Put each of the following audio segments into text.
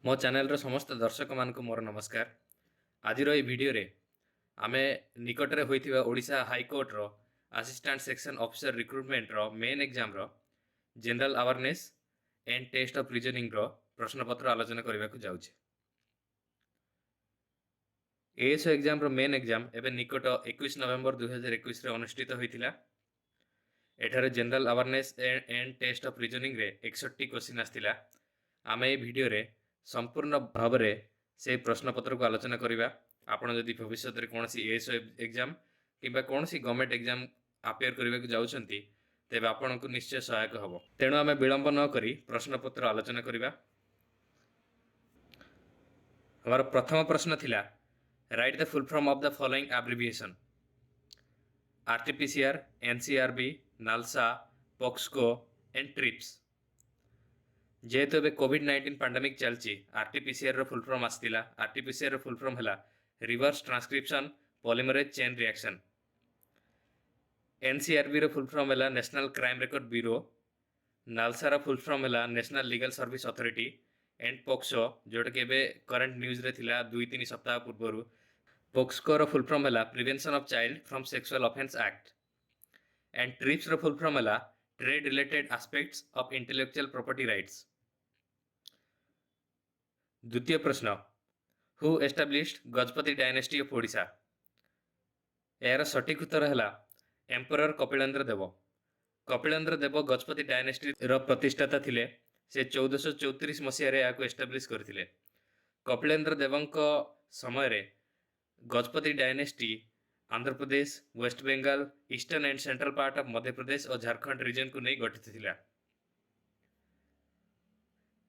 मो चैनल समस्त दर्शक मान मोर नमस्कार। आज भिडियो आमे निकटरे होइथिबा ओडिशा हाईकोर्ट रो असिस्टेंट सेक्शन ऑफिसर रिक्रुटमेंट रो मेन एग्जाम रो general awareness and test of reasoning रो प्रश्न पत्र आलोचना करबा को जाउछे। एएसओ एग्जाम रो मेन एग्जाम एबे निकट 21 नवेम्बर 2021 रे अनुष्ठित होइथिला। एठारे general awareness and test of reasoning रे 61 क्वेश्चन आस्तिला। आमे ए वीडियो रे संपूर्ण भाव में से प्रश्न पत्र को आलोचना करवा। आपण जदि भविष्य में कौन एएसओ एग्जाम किंबा कौन गवर्नमेंट एग्जाम अपेयर करने को जाउछंती तेबे आपण को निश्चय सहायक हम। तेणु आम विलंब न करी प्रश्न पत्र आलोचना करवा। हमार प्रथम प्रश्न थिला write the full form of the following abbreviation RTPCR, NCRB, NALSA, POCSO and TRIPS. जेहेतु ए कोविड-19 पैंडेमिक चलची आरटीपीसीआर रो फुल फॉर्म आस्तिला। आरटीपीसीआर रो फुल फॉर्म हैला reverse transcription polymerase chain reaction. NCRB रो फुल फॉर्म हैला national crime record bureau. NALSA रो फुल फॉर्म हैला national legal service authority. And POCSO जोटा के बे करंट न्यूज रे थिला 2-3 सप्ताह पूर्व। पॉक्सको रो फुल फॉर्म हैला prevention of child from sexual offence act. And TRIPS रो फुल फॉर्म हैला trade related aspects of intellectual property rights. द्वितीय प्रश्न who established Gajapati dynasty of Odisha. यार सटीक उत्तर है एम्परर कपिलेन्द्र देव। कपिलेन्द्र देव गजपति डायनेस्टी रो प्रतिष्ठाता थिले। से 1434 मसीह या एस्टाब्लिश करथिले। कपिलेन्द्र देवंको समय रे Gajapati dynasty Andhra Pradesh, west Bengal, eastern and central part of Madhya Pradesh और झारखंड रीजन को नहीं गठित थिला।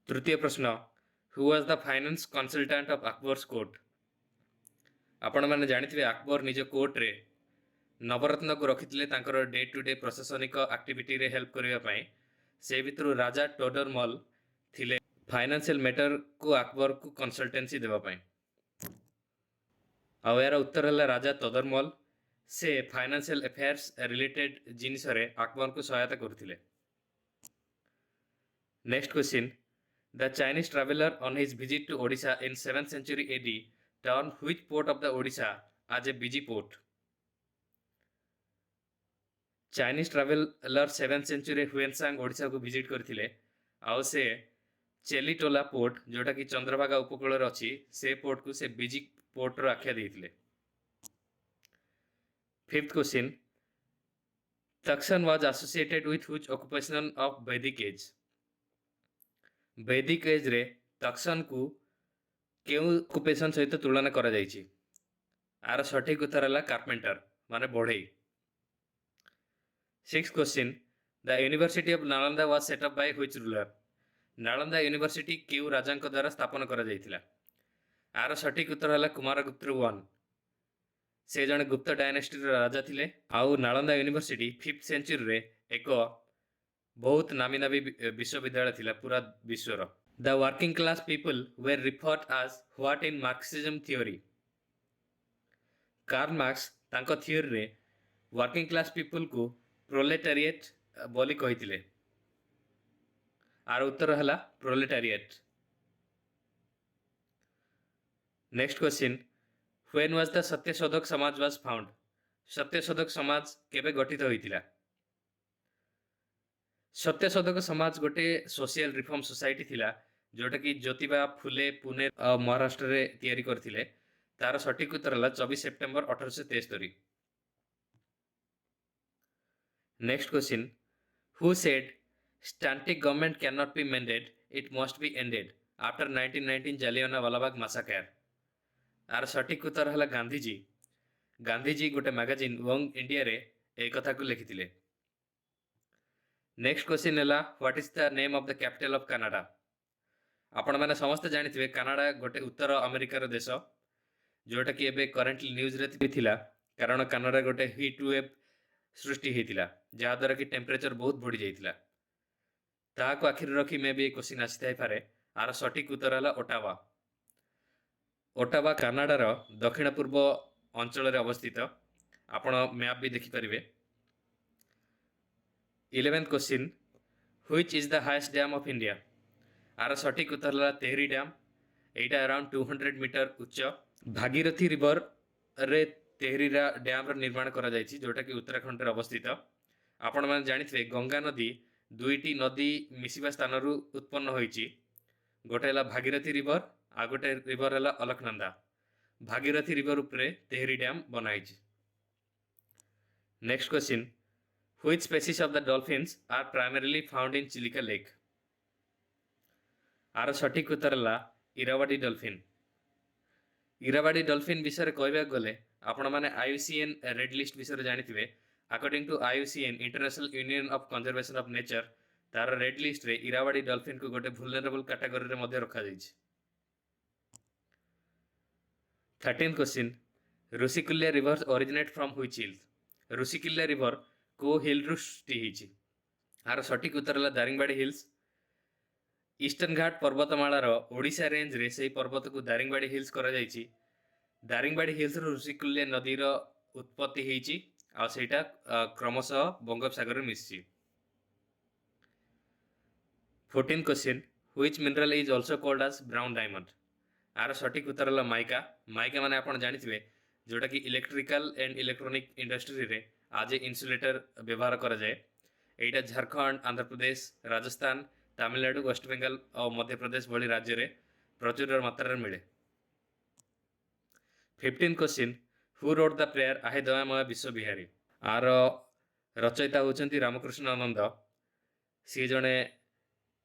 तृतीय प्रश्न who was the finance consultant of Akbar's court. आपण मैंने जानी अकबर निज कोर्ट रे नवरत्न को रखी डे टू डे प्रशासनिक एक्टिविटी रे हेल्प करने से भितर राजा टोडरमल थिले फाइनेंशियल मैटर को अकबर को कंसल्टेंसी देवाई। आ यार उत्तर है राजा तोदरमल से फाइनेंशियल अफेयर्स रिलेटेड जिनिस रे अकबर को सहायता करथिले। Next question The Chinese traveler on his visit to Odisha in 7th century AD termed which port of the Odisha as a busy port? Chinese traveler 7th century Hiuen Tsang Odisha को visit करथिले। आउ से चेलीटोला port जोटा कि चंद्रभागा उपकूल रे अछि से पोर्ट को से बिजी पोर्ट रो आख्या देथिले। फिफ्थ क्वेश्चन तक्षण was associated with which occupation of Vedic age. Vedic age रे तक्षण को केउ ऑक्युपेशन सहित तुलना करा जायछि। आर सठिक उत्तर है कार्पेंटर माने बढ़ई। Six question the university of Nalanda was set up by which ruler. Nalanda university केउ राजा द्वारा स्थापन करा जायथिला। आर सठिक उत्तर है कुमारगुप्त वन। से जने गुप्त डायनेस्टी राजा थिले। आउ नालंदा यूनिवर्सिटी 5th सेंचुरी रे एक बहुत नामी नामी विश्वविद्यालय थिला पूरा विश्वर। The working class people were referred as what in Marxism theory. Karl Marx तांको थ्योरी रे वर्किंग क्लास पीपल को प्रोलेटारिएट बोली कहिथिले। आर उत्तर हला proletariat. Next question when was the Satyashodhak Samaj was found. Satyashodhak Samaj केबे गठित होइतिला। सत्यशोधक समाज गोटे सोशल रिफॉर्म सोसाइटी थिला जोटा कि ज्योतिबा फुले पुणे महाराष्ट्र रे तैयारी करथिले। तार सटीक उत्तर है 24 September 1873। Next question who said static government can not be mended it must be ended after 1919 Jallianwala Bagh massacre. आर सटीक उत्तर है गांधीजी। गांधीजी गोटे मैगजीन वंग इंडिया रे एक कथा को लिखिथिले। नेक्स्ट क्वेश्चन है what is the name of the capital of Canada. आपण मैंने समस्त जानी कनाडा गोटे उत्तर अमेरिकार देश जोटा कि एबे करेंटली न्यूज रे भी थिला कारण कनाडा गोटे हीट वेव सृष्टि होता जहाँ द्वारा कि टेम्परेचर बहुत बढ़ी जाइतिला। ताहाको आखिर रखी मे भी क्वेश्चन आसी पारे। आर सटीक उत्तर है ओटावा। ओटावा कनाडार दक्षिण पूर्व अंचल रे अवस्थित। आपण मैप भी देखिपारे। 11th question which is the highest dam of India. आर सटीक उत्तर है तेहरी डैम। एटा अराउंड 200 मीटर उच्च। भागीरथी रिवर रे तेहरीरा डैम रो निर्माण करा जायछि जोटा कि उत्तराखंड रे अवस्थित। आपण माने जानिथिबे गंगा नदी दुईटी नदी मिसिबा स्थानरू उत्पन्न होईछि। गोटे हला भागीरथी रिवर आ गोटे रिवर हला अलकनंदा। भागीरथी रिवर उपरे तेहरी डैम बनाइछि। Next question, which species of the dolphins are primarily found in Chilika lake? आर सठिक उत्तर हला इरावाडी डॉल्फिन। इरावाडी डॉल्फिन विषय कहबा गले आपण माने आईयूसीएन रेड लिस्ट विषय जानिथिबे। According to IUCN international union of conservation of nature तार रेड लिस्ट रे इरावाडी डॉल्फिन को गोटे वुलनरेबल कैटेगरी रे मध्ये रखा जायछि। 13th question, Rushikulya river originate from which hill? Rushikulya river को हिल रु सृष्टि हिछि? आर सठिक उत्तर हला दारिंगबाड़ी हिल्स। ईस्टर्न घाट पर्वतमालार ओडिशा रेंज रे सेही पर्वत को दारिंगबाड़ी हिल्स करा जायछि। दारिंगबाड़ी हिल्स रो ऋषिकुल्या नदी रो उत्पत्ति हेछि आ सेटा क्रमशः बंगोपसागर रे मिसिछि। 14th question, which mineral is also called as brown diamond? आर सठिक उत्तर हला माइका। माइका माने आपण जानिथिबे जोटा कि इलेक्ट्रिकल एंड इलेक्ट्रॉनिक इंडस्ट्री रे आज इन्सुलेटर व्यवहार करा जाए। एटा झारखंड, आंध्र प्रदेश, राजस्थान, तमिलनाडु, वेस्ट बेंगल और मध्य प्रदेश भली राज्य रे प्रचुर मात्रा रे मिले। 15th question, who wrote the prayer आहे दयामय विश्व बिहारी? आर रचयिता होचंती रामकृष्ण आनंद। सी जणे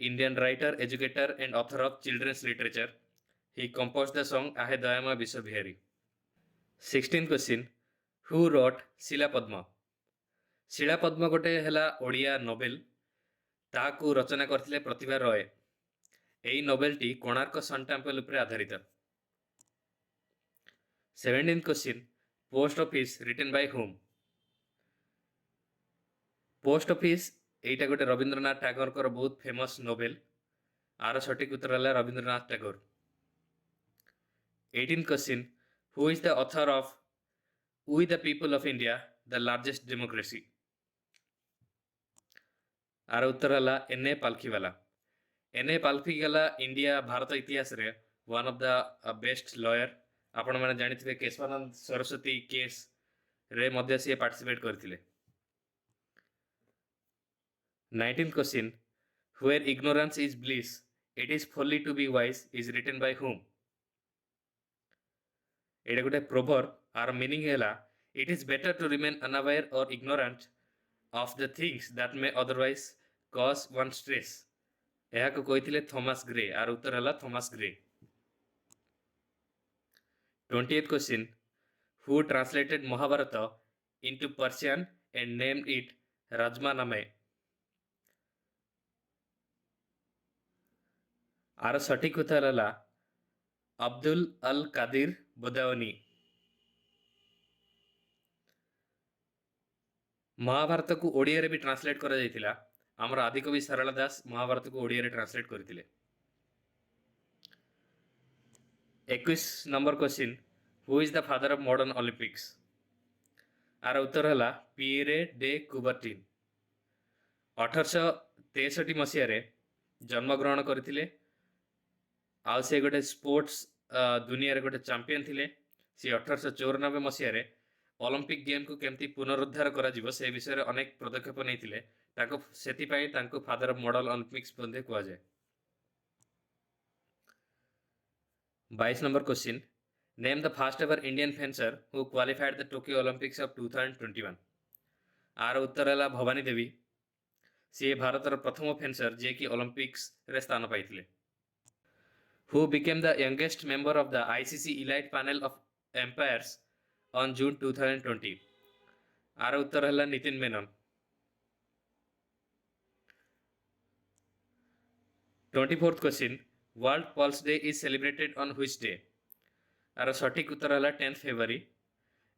Indian writer, educator and author of children's literature. He composed the song Ahe Dayamaya Biswa Bihari. 16th question, who wrote Shilapadma? Shilapadma गोटे हला ओडिया नोवेल। ताकू रचना करथिले प्रतिभा रॉय। एई नोवेलटी कोणार्क सन टेम्पल उपरे आधारित। 17th question, post office written by whom? Post office एटा गोटे रविंद्रनाथ टैगोर को बहुत फेमस नोवेल। आर सठिक उत्तर हला Rabindranath Tagore. 18th question, who is the author of we the people of India the largest democracy? आर उत्तर हला N A. Palkhivala. N A. Palkhivala India Bharat इतिहास रे one of the best lawyer. आपण माने जानिथिबे केशवानंद सरस्वती केस रे मध्ये से पार्टिसिपेट करथिले। 19th question, where ignorance is bliss it is folly to be wise is written by whom? एटा गोटे प्रोवर्ब। आर मीनिंग हैला it is better to remain unaware or ignorant of the things that may otherwise cause one stress. यह को कहिथिले Thomas Gray. आर उत्तर हला Thomas Gray. 20th question, who translated Mahabharata into Persian and named it Razmnama? आर सठिक उत्तर हला अब्दुल अल कादिर बुदावनी। महाभारत को ओडिया रे भी ट्रांसलेट करा जायतिला। हमर आदिकवि सरला दास महाभारत को ओडिया रे ट्रांसलेट करथिले। 21 number question, who is the father of modern Olympics? आर उत्तर हला पिएरे डे कुबर्टिन। 1863 मसीह रे जन्म ग्रहण करथिले। आ से गोटे स्पोर्ट्स दुनिया रे गोटे चैंपियन थिले। से 1894 मसीह रे ओलंपिक गेम को केमती पुनरुद्धार करा जिवो से विषय रे अनेक पदक्षेप नैथिले। ताको सेति पई ताको फादर ऑफ मॉडर्न ओलंपिक्स बंदे कुआ जाय। 22 number question, name the first ever Indian fencer who qualified the Tokyo Olympics of 2021? आर उत्तर हला भवानी देवी। सी भारतर प्रथम फेंसर जे कि ओलंपिक्स रे स्थान पाइथिले। Who became the youngest member of the ICC Elite Panel of Umpires on June 2020? आर उत्तर हला Nitin Menon. 24th question, world pulse day is celebrated on which day? आर सठिक उत्तर हला 10th फेब्रुआरी।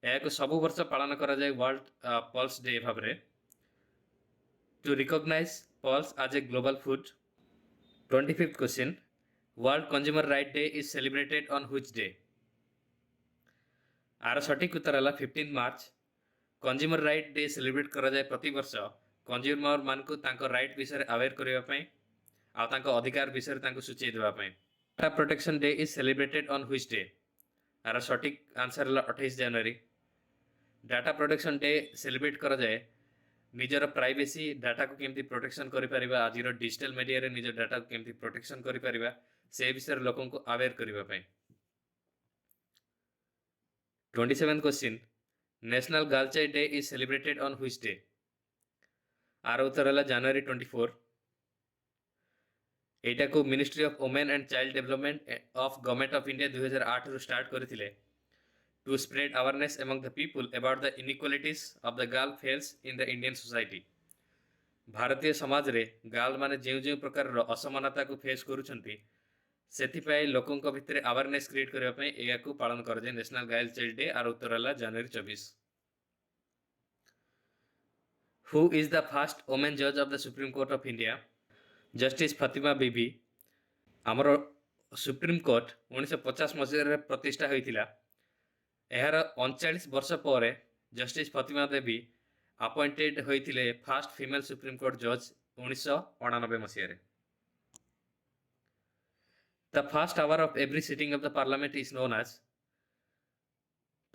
एक सब वर्ष पालन करा जाय वर्ल्ड पल्स डे भाबरे to recognise pulse as a global food. 25th question, world consumer right day is celebrated on which day? आर सठिक उत्तर हला 15 March. Consumer right day celebrate करा जाय प्रति वर्ष कंज्यूमर मान को तांको राइट विषय अवेयर करिवा पई आ तांको अधिकार विषय तांको सूचई देवा पई। Data protection day is celebrated on which day? आर सटीक आंसर है 28 जनवरी। डाटा प्रोटेक्शन डे सेलिब्रेट करा जाए निजर प्राइवेसी डाटा को केमती प्रोटेक्शन करि परिबा, आज डिजिटल मीडिया रे निजर डाटा को केमती प्रोटेक्शन करि परिबा से विषय लोकों को अवेयर करिबा पई। 27 question, national girl child day is celebrated on which day? आर उत्तर है जनवरी 24। एटा को ministry of women and child development of government of India 2008 रु स्टार्ट करथिले to spread awareness among the people about the inequalities of the girl faces in the Indian society. भारतीय समाज रे गर्ल माने जे प्रकार असमानता को फेस करूछंती सेथिपाई लोकों भितर अवेयरनेस क्रिएट करबा पई एयाकू पालन कर जे नेशनल गर्ल चाइल्ड डे। आर उत्तर है जनवरी 24। Who is the first women जज of the supreme court of India? Justice Fatima Beevi. आमर सुप्रीम कोर्ट 1950 मसीह प्रतिष्ठा होता। यार 39 वर्ष पर जस्टिस फातिमा देवी अपॉइंटेड होते फर्स्ट फीमेल सुप्रीम कोर्ट जज 1999 मसीह। The first hour of every sitting of the parliament is known as?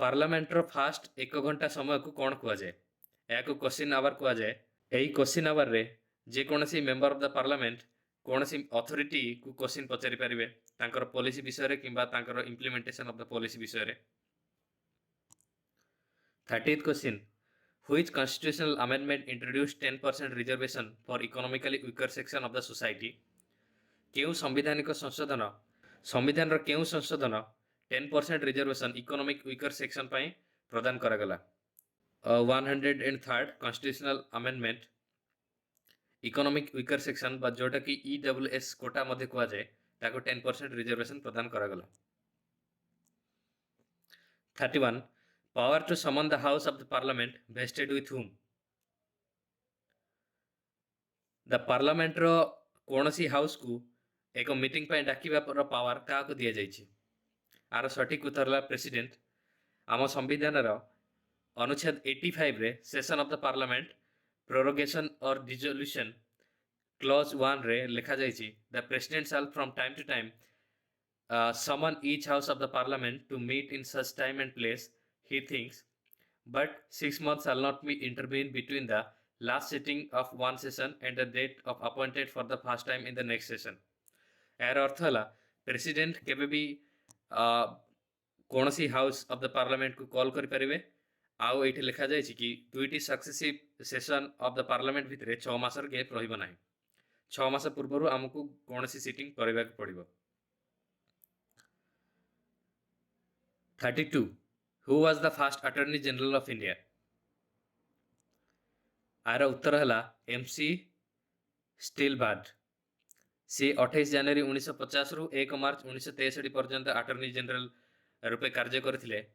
Parliament रो फर्स्ट 1 घंटा समय को कौन कह जाए? या क्वेश्चन आवर कह जाए। यही क्वेश्चन आवर रे जेकोसी मेंबर ऑफ द पार्लियामेंट कौन सी अथॉरिटी को क्वेश्चन पचारि पारिबे तांकर पॉलिसी विषय किंबा तांकर इंप्लीमेंटेशन ऑफ द पॉलिसी विषय। 30th question, which constitutional amendment introduced 10% reservation for economically weaker section of the society? केउ संविधानिक संशोधन संविधान रो केउ संशोधन 10% रिजर्वेशन इकोनॉमिक वीकर सेक्शन पई प्रदान करागला? 103rd constitutional amendment economic weaker section बा जोटा कि ईडब्ल्यूएस कोटा मध्ये कह जाए ताको 10% रिजर्वेशन प्रदान करागला। 31 power to summon the house of the parliament vested with whom? The parliament रो कोनसी हाउस को एक मीटिंग पे डाकिबा पर पावर का को दिया जाइछि? आर सटीक उत्तर है प्रेसिडेंट। आम संविधान रो अनुच्छेद 85 रे session of the parliament prorogation और डिसोल्यूशन क्लॉज 1 रे लिखा जाइछि the president shall from time to time summon each house of the parliament to meet in such time and place he thinks, but 6 months shall not be intervened between the last sitting of one session and the date of appointed for the first time in the next session। यार अर्थ है president केबे भी कौन सी house of the parliament को call कर पारे। आउ ये लिखा जाए कि दुईटी successive session of the parliament भितर 6 मासर गैप रहिबो नाही। 6 मास पूर्व आमको कौन सी सिटिंग करबा पड़िबो। 32 who was the first attorney general of India? आर उत्तर है एमसी स्टीलबार्ड। सी 28 जनवरी 1950 रु 1 मार्च 1963 पर्यंत अटॉर्नी जनरल रूपे कार्य करथिले।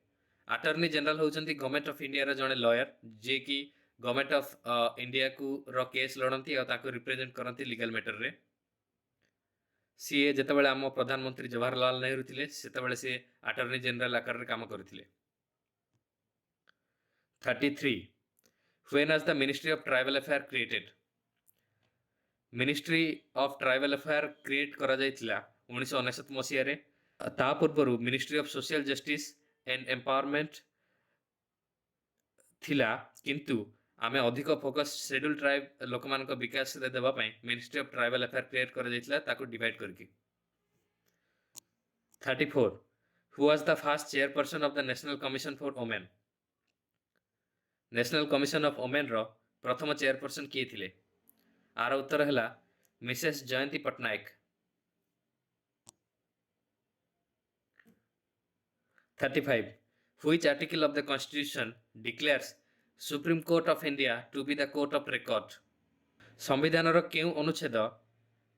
अटॉर्नी जनरल होचंती गवर्नमेंट ऑफ इंडिया रो जने लॉयर जे कि गवर्नमेंट ऑफ इंडिया को रो केस लड़ती और ताको रिप्रेजेंट करती लीगल मैटर रे। सीए जेतेबेले आम प्रधानमंत्री जवाहरलाल नेहरू थिले सेतेबेले से अटॉर्नी जनरल आकार रे काम करथिले। 33 when was the ministry of tribal affair created? Ministry of tribal affair create करा जायतिला 1969 मसीह रे। ता पूर्व ministry of social justice and empowerment थिला, किंतु आमे अधिक फोकस शेड्यूल ट्राइब लोक मान को विकास रे देबा पई ministry of tribal affair create कर जायतिला ताको डिवाइड करके। 34 who was the first chairperson of the national commission for women? National commission of women रो प्रथम चेयरपर्सन किए थिले? आर उत्तर है Mrs Jayanti Patnaik. 35 which article of the constitution declares supreme court of India to be the court of record? संविधान रो केउ अनुच्छेद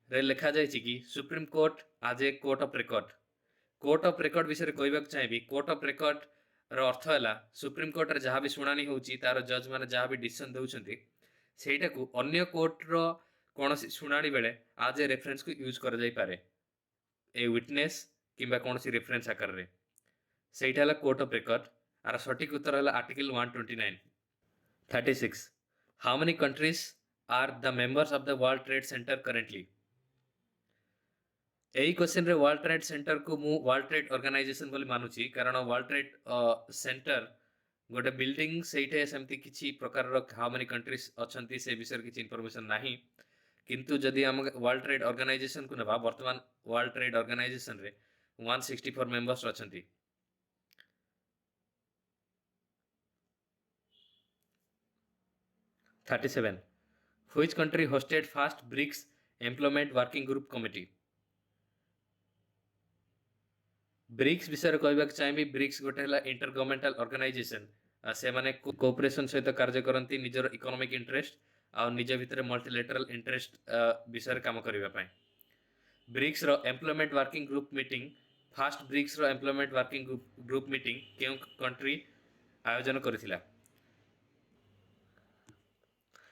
रे लिखा जायछि कि सुप्रीम कोर्ट आज a court of record? Court of record विषय कहबाक चाहिए। कोर्ट ऑफ रिकॉर्ड रो अर्थ है सुप्रीम कोर्ट रे जहाँ भी शुणानी होउछि तार जज माने जहाँ भी डिसीजन दउछंती सेटा को अन्य कोर्ट रो कोनोसी शुणानी बेले आज ए रेफरेंस को यूज कर जाई पारे, ए विटनेस किंबा कोनोसी रेफरेंस आकार रे। सेटा है कोर्ट ऑफ रिकॉर्ड। आर सटीक उत्तर है article 129। 36 how many countries are the members of the world trade centre currently? यही क्वेश्चन रे वर्ल्ड ट्रेड सेंटर को मु वर्ल्ड ट्रेड ऑर्गेनाइजेशन बोली मानुची कारण वर्ल्ड ट्रेड सेंटर गोटे बिल्डिंग सेठे सेमती किछि प्रकार रो हाउ मेनी कंट्रीज अछंती से विषय किछि इंफॉर्मेशन नाही किंतु जदि हम वर्ल्ड ट्रेड ऑर्गेनाइजेशन को नबा वर्तमान वर्ल्ड ट्रेड ऑर्गेनाइजेशन रे 164 members अछंती 37 which country hosted first BRICS employment working group committee BRICS विषय कहवाक चाहिए ब्रिक्स गोटे है इंटर गवर्नमेंटल ऑर्गेनाइजेशन से माने कोऑपरेशन सहित कार्य करती निजर इकोनॉमिक इंटरेस्ट आ निज भितर मल्टीलेटरल इंटरेस्ट विषय काम करने ब्रिक्स रो employment working group meeting first BRICS रो एम्प्लॉयमेंट वर्किंग ग्रुप मीटिंग क्यों कंट्री आयोजन करथिला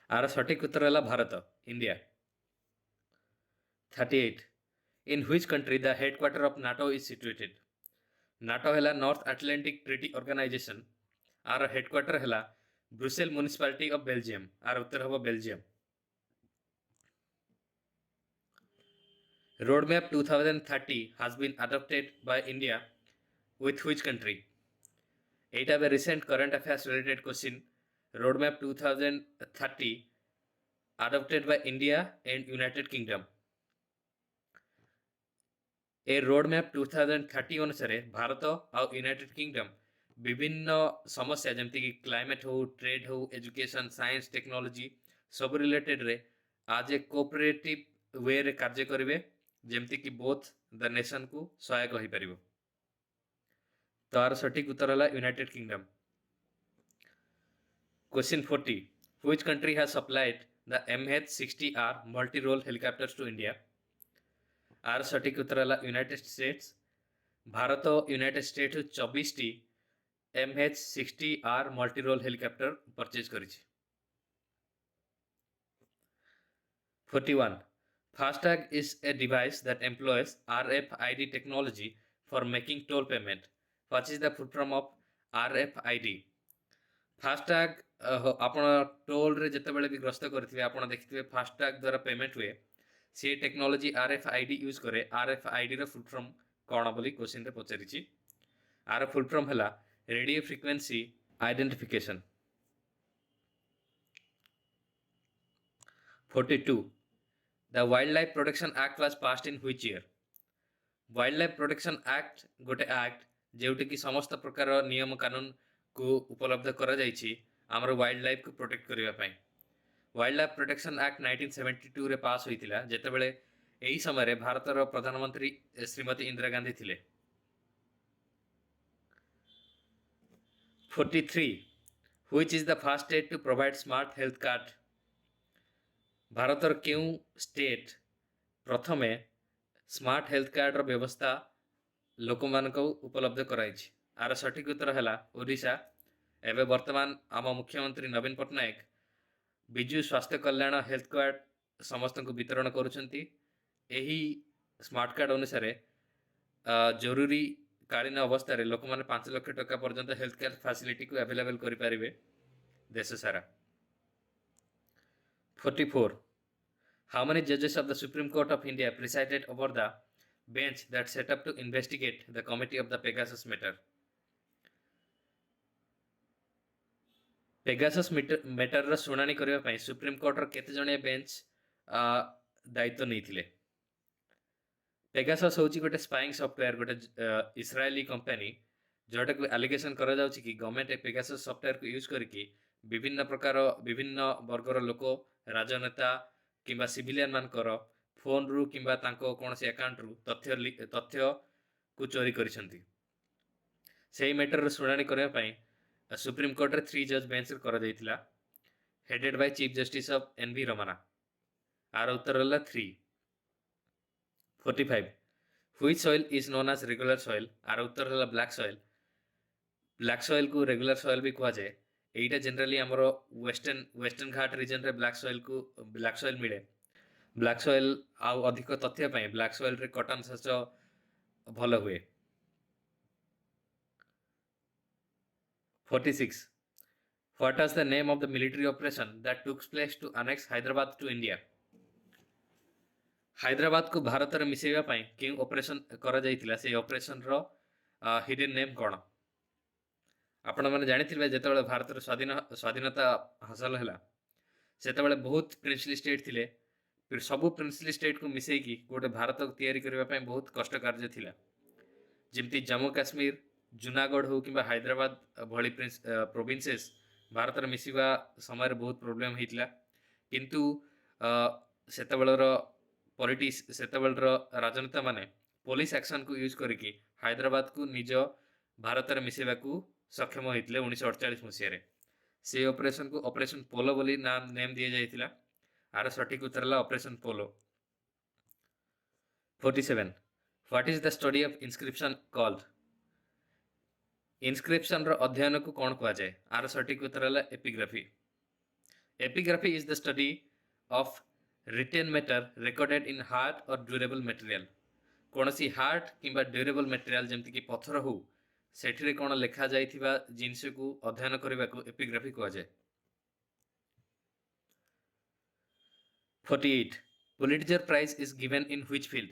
आर सटीक उत्तर है Bharat India 38 in which country the headquarter of NATO is situated NATO है नॉर्थ अटलांटिक ट्रीटी ऑर्गेनाइजेशन आर हेडक्वार्टर है ब्रुसेल म्युनिसिपालिटी ऑफ बेल्जियम आर उत्तर हम Belgium road map 2030 has been adopted by India with which country एटा बे recent current affairs related question road map 2030 adopted by India and United Kingdom ए road map 2030 अनुसार भारत आ United kingdom विभिन्न समस्या जमती कि क्लाइमेट हो ट्रेड हो एजुकेशन साइंस टेक्नोलॉजी सब रिलेटेड रे आज ए कोऑपरेटिव वे रे कार्य करिवे जेमती कि बोथ द नेशन को सहायक होई परिबो तार सटीक उत्तर हला United Kingdom question 40 which country has supplied the MH-60R multi role helicopters to India आर सटीक उत्तर है United States Bharat United State 24 टी MH-60R multi role helicopter purchase करिछि 41 FASTag is a device that employs RFID technology for making toll payment what is the full form of RFID FASTag आपण toll रे जते बेले भी ग्रस्त करथिबे आपण देखिथिबे फास्टैग द्वारा पेमेंट हुए से टेक्नोलॉजी RFID यूज करे RFID रो फुल फॉर्म कोन बोली क्वेश्चन रे पचारिछि आर फुल फॉर्म हला radio frequency identification 42 the wild life protection act was passed in which year wild life protection act गोटे एक्ट जेउटे कि समस्त प्रकार नियम कानून को उपलब्ध करा जाइछि हमर वाइल्ड लाइफ को प्रोटेक्ट करबा पई वाइल्ड लाइफ प्रोटेक्शन एक्ट 1972 रे पास होइतिला जेते बेले एही समय रे भारतर प्रधानमंत्री श्रीमती इंदिरा गांधी थिले 43 which is the first state to provide smart health card भारतर क्यों स्टेट प्रथमे स्मार्ट हेल्थ कार्ड रो व्यवस्था लोक मानको उपलब्ध कराइछि आर सटीक उत्तर हला ओडिशा एबे वर्तमान आम मुख्यमंत्री नवीन पटनायक विजु स्वास्थ्य कल्याण हेल्थ कार्ड समस्त को वितरण करुछंती एही स्मार्ट कार्ड अनुसार जरूरी कालीन अवस्था रे लोक माने 5 लाख टका पर्यंत हेल्थ केयर फैसिलिटी को अवेलेबल करि परिबे देश सारा 44 हाउ मेनी जजेस of the supreme court of India presided over the bench that set up to investigate the committee of the Pegasus matter Pegasus matter रा सुनानी करबा पई सुप्रीम कोर्ट रो केते जणे बेंच दायित्व नैथिले पेगासस होची गोटे स्पाइंग सॉफ्टवेयर गोटे इस्राएली कंपनी जोटा को एलिगेशन करा जाउची कि गवर्नमेंट पेगासस सॉफ्टवेयर को यूज करके विभिन्न प्रकार विभिन्न वर्गर लोक राजनेता किंबा सिविलियन मान कर फोन रु किंबा तांको कोनसे अकाउंट रु तथ्य को चोरी करिसंती सेही मैटर रो सुनानी करबा पई सुप्रीम कोर्ट रे 3 जज बेंच करा जाइतिला headed by chief justice of NV Ramana आर उत्तर हला 3 45 which soil is known as regular soil आर उत्तर हला ब्लैक सॉइल को रेगुलर सॉइल भी कहा जाए एटा जनरली हमरो वेस्टर्न घाट रीजन रे ब्लैक सॉइल मिले ब्लैक सॉइल आ अधिक तथ्य पई ब्लैक सॉइल रे कॉटन चाष भल हुए 46 what was the name of the military operation that took place to annex Hyderabad to India Hyderabad को भारत रे मिसेଇବା ପାଇଁ କେଉଁ ଅପରେସନ କରାଯାଇଥିଲା ସେ ଅପରେସନର ହିଡେନ୍ ନେମ୍ କ'ଣ? ଆପଣମାନେ ଜାଣିଥିବେ ଯେତେବେଳେ ଭାରତର ସ୍ୱାଧୀନତା ହାସଲ ହେଲା ସେତେବେଳେ ବହୁତ ପ୍ରିନ୍ସଲି ଷ୍ଟେଟ୍ ଥିଲେ। ସବୁ ପ୍ରିନ୍ସଲି ଷ୍ଟେଟ୍କୁ ମିଶେଇକି ଗୋଟେ ଭାରତ ତିଆରି କରିବା ପାଇଁ ବହୁତ କଷ୍ଟ କାର୍ଯ୍ୟ ଥିଲା। ଯେମିତି ଜମ୍ମୁ କାଶ୍ମୀର, ଜୁନାଗଡ଼ ହଉ କିମ୍ବା ହାଇଦ୍ରାବାଦ ଭଳି ପ୍ରୋଭିନ୍ସେସ୍ ଭାରତରେ ମିଶିବା ସମୟରେ ବହୁତ ପ୍ରୋବ୍ଲେମ୍ ହେଇଥିଲା। କିନ୍ତୁ ସେତେବେଳର ସେତେବେଳର ରାଜନେତାମାନେ ପୋଲିସ ଆକ୍ସନକୁ ୟୁଜ୍ କରିକି ହାଇଦ୍ରାବାଦକୁ ନିଜ ଭାରତରେ ମିଶେଇବାକୁ ସକ୍ଷମ ହୋଇଥିଲେ 1948 ମସିହାରେ। ସେ ଅପରେସନକୁ ଅପରେସନ ପୋଲୋ ବୋଲି ନେମ୍ ଦିଆଯାଇଥିଲା। ଆର ସଠିକ ଉତ୍ତର ହେଲା operation polo. 47. What is the study of inscription called? ଇନସ୍କ୍ରିପ୍ସନର ଅଧ୍ୟୟନକୁ କ'ଣ କୁହାଯାଏ? ଆର ସଠିକ ଉତ୍ତର ହେଲା epigraphy. Epigraphy is the study of written matter recorded in hard or durable material। କୌଣସି ହାର୍ଡ କିମ୍ବା ଡ୍ୟୁରେବଲ୍ ମେଟେରିଆଲ ଯେମିତିକି ପଥର ହଉ ସେଠିରେ କ'ଣ ଲେଖାଯାଇଥିବା ଜିନିଷକୁ ଅଧ୍ୟୟନ କରିବାକୁ ଏପିଗ୍ରାଫି କୁହାଯାଏ। 48. Pulitzer Prize is given in which field?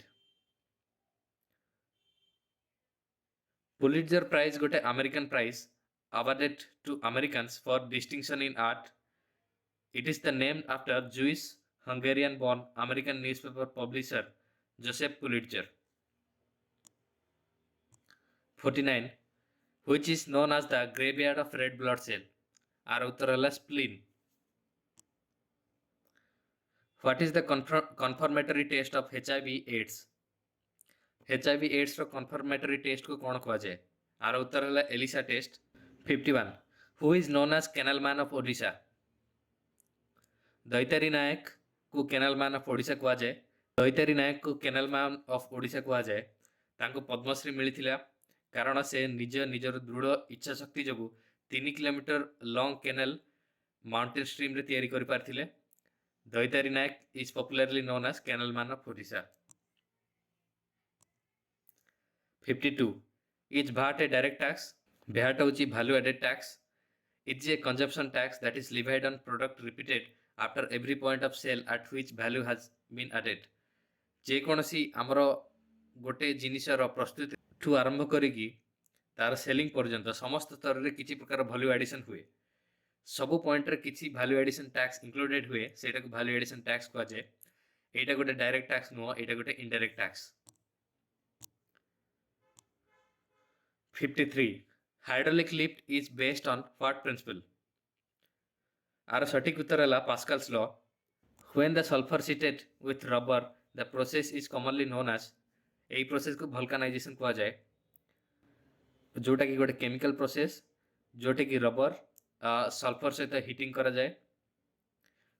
Pulitzer Prize गोटे American prize awarded to Americans for distinction in art. It is the named after Jewish Hungarian born American newspaper publisher Joseph Pulitzer। 49. Which is known as the graveyard of red blood cell? आर उत्तर है spleen। What is the confirmatory test of HIV AIDS? HIV AIDS row confirmatory test को कौन कुहाଯାଏ? आर उत्तर है ELISA test. 51. Who is known as canal man of Odisha? Daitari Nayak को canal man of Odisha कुहाଯାଏ। दैतारी नायक को कैनाल मैन ऑफ ओडिशा कुहाଯାଏ। तांको पद्मश्री मिलिथिला कारण से निजर दृढ़ इच्छा शक्ति जोगु 3 kilometre long canal mountain stream रे तैयारी करि पारथिले। Daitari Nayak is popularly known as canal man of Odisha. 52. Is VAT a direct tax? VAT होची value added tax. It is a consumption tax that is levied on product repeated after every point of sale at which value has been added। जे कोनसी हमरो गोटे जिनिसर प्रस्तुति ठू आरंभ करिकी तार selling पर्यंत समस्त स्तर रे किछि प्रकार वैल्यू एडिशन हुए। सब पॉइंट रे किछि वैल्यू एडिशन टैक्स इंक्लूडेड हुए सेटा को वैल्यू एडिशन टैक्स कहा जाए। एटा गोटे डायरेक्ट टैक्स नुह, एटा गोटे indirect tax. 53. Hydraulic lift is based on what principle? आर सटीक उत्तर है Pascal's law. When the sulfur seated with rubber the process is commonly known as, AE process को वल्कानाइजेशन कहा जाए जोटा कि गोटे केमिकल प्रोसेस जोटे कि रबर सल्फर सहित हिटिंग करा जाए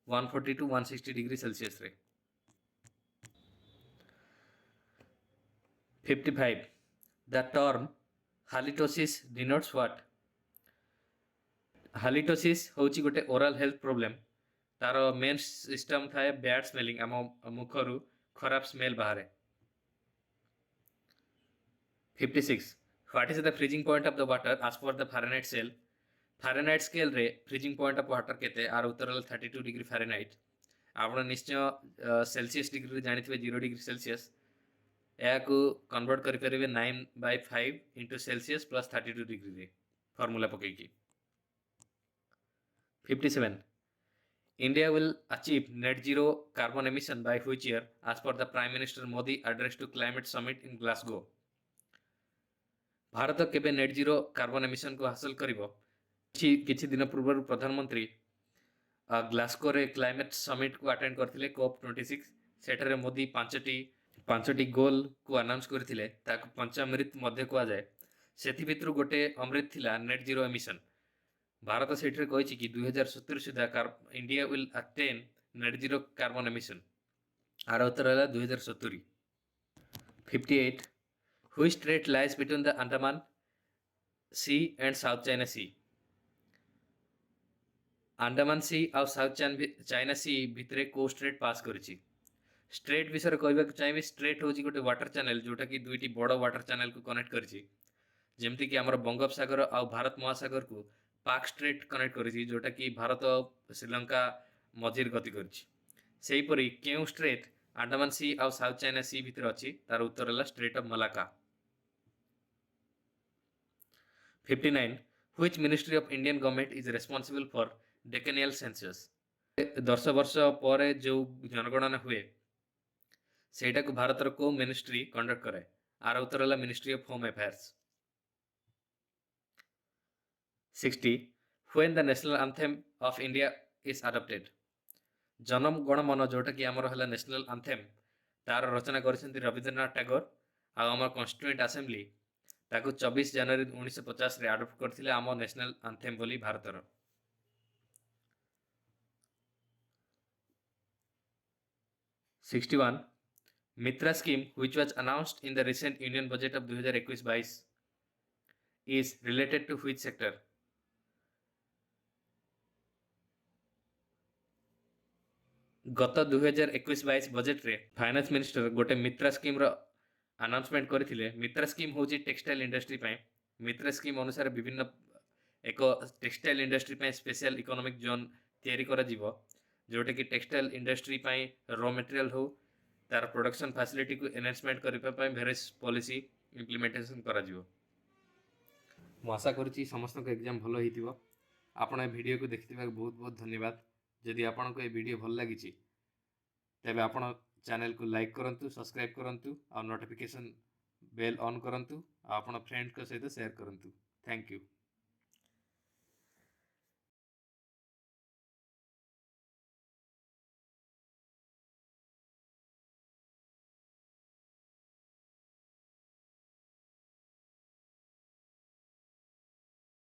140 to 160 डिग्री सेल्सियस रे। 55. The term halitosis denotes what? हालिटोसिस होची गोटे ओरल हेल्थ प्रॉब्लम। तार मेन सिस्टम थाए बैड स्मेलिंग, आम मुखरु खराब स्मेल बाहर। 56. What is the freezing point of the water as per the Fahrenheit scale? Fahrenheit scale रे freezing point of water केते? आर उत्तर 32 डिग्री Fahrenheit। आपण निश्चय सेल्सियस डिग्री जानी थे 0 डिग्री सेल्सियस या को कन्वर्ट करि परिबे 9/5 इंटू सेल्सियस प्लस 32 डिग्री रे formula पकेकी। 57. India will achieve net zero carbon emission by which year as per the Prime Minister Modi address to climate summit in Glasgow? Bharat केबे net zero carbon emission को हासिल करिवो? किछि दिन पूर्व प्रधानमंत्री Glasgow रे climate summit को अटेंड करथिले COP26। सेठारे मोदी पांचटी गोल को अनाउंस करथिले ताको पंचामृत मध्य को जाए। सेथि भितरु गोटे अमृत थिला नेट जीरो एमिशन। भारत सेठरे कहिछि कि 2070 सुधा India will attain net zero carbon emission. आर उत्तर है 2070। 58. Which strait lies between the Andaman Sea and South China Sea? Andaman सी और साउथ चाइना सी भितरे को स्ट्रेट पास करिछि। स्ट्रेट विषय कहबाक चाहिए स्ट्रेट होची गोटे वाटर चैनल जोटा कि दुईटी बड़ वाटर चैनल को कनेक्ट करिछि। जेमती कि हमर बंगोपसागर और भारत महासागर को पाक स्ट्रेट कनेक्ट करिछि जोटा कि भारत श्रीलंका मझिर गति करिछि। सेहीपरि केउ स्ट्रेट अंडमान सी आउ साउथ चाइना सी भितर अछि तार उत्तर है strait of Malacca. 59 which ministry of Indian government is responsible for decennial census. 10 वर्ष पर जो जनगणना हुए सेटा को भारत रो को मिनिस्ट्री कंडक्ट करे। आर उत्तर है ministry of home affairs. 60 when the national anthem of India is adopted. जनम गण मन जोटा कि आमर है नेशनल एंथम तार रचना कर रविंद्रनाथ टैगोर आम कन्स्टिट्यूएंट असेंबली ताकू 24 जनवरी 1950 रे अडॉप्ट करथिले आम नेशनल एंथम बोली भारतर। 61 मित्रा scheme which was announced in the recent union budget of 2021-22 is related to which sector? गत 2021-22 बजेट रे फाइनेंस मिनिस्टर गोटे मित्रा स्कीम रो अनाउंसमेंट करथिले। मित्रा स्कीम होची टेक्सटाइल इंडस्ट्री पय। मित्रा स्कीम अनुसार विभिन्न एक टेक्सटाइल इंडस्ट्री पय स्पेशल इकोनॉमिक जोन तयारी करा जीवो जोटे कि टेक्सटाइल इंडस्ट्री पय रॉ मटेरियल हो तार प्रोडक्शन फैसिलिटी को एनहांसमेंट करबा पय वेरियस पॉलिसी इंप्लीमेंटेशन करा जीवो। मु आशा करूची समस्त को एग्जाम भलो हितिबो। आपण ए वीडियो को देखिथिबा बहुत बहुत धन्यवाद। जदि आपन को ए वीडियो भल लागिची तेबे आपण चैनल को लाइक करंतु, सब्सक्राइब करंतु और नोटिफिकेशन बेल ऑन करंतु। आपण फ्रेंड को सहित शेयर करंतु। Thank you.